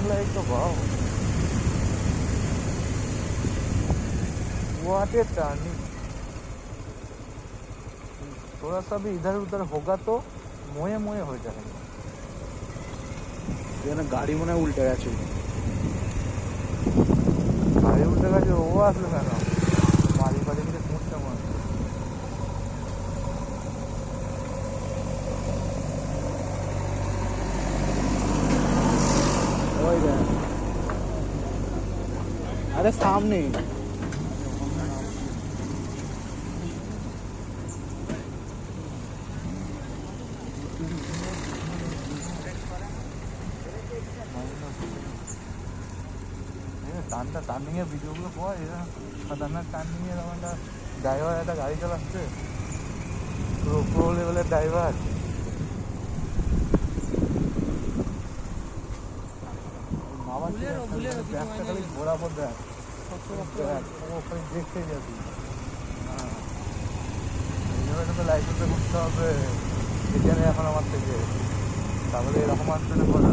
Light तो wow, what A turning. थोड़ा सा भी इधर उधर होगा तो मोए मोए हो जाएगा। गाड़ी मने उल्टे गেছে, গাড়ি উল্টে গেছে, ও আসলো কেন? বাড়ি বাড়ি থেকে পৌঁছতে মনে ওই দেখ, আরে সামনে টানটা টার্নিং এর ভিডিওগুলো পর এরা খতরনাক টার্নিং এর একটা ড্রাইভার একটা গাড়ি চালাচ্ছে, প্রো লেভেলের ড্রাইভার। বাবা ব্যাগটা খালি বরাবর দেখ, ওখানে দেখতে যাবি। হ্যাঁ, এইভাবে তো লাইসেন্সে ঘুরতে হবে এখানে এখন আমার থেকে, তাহলে এরকম আসলে করে।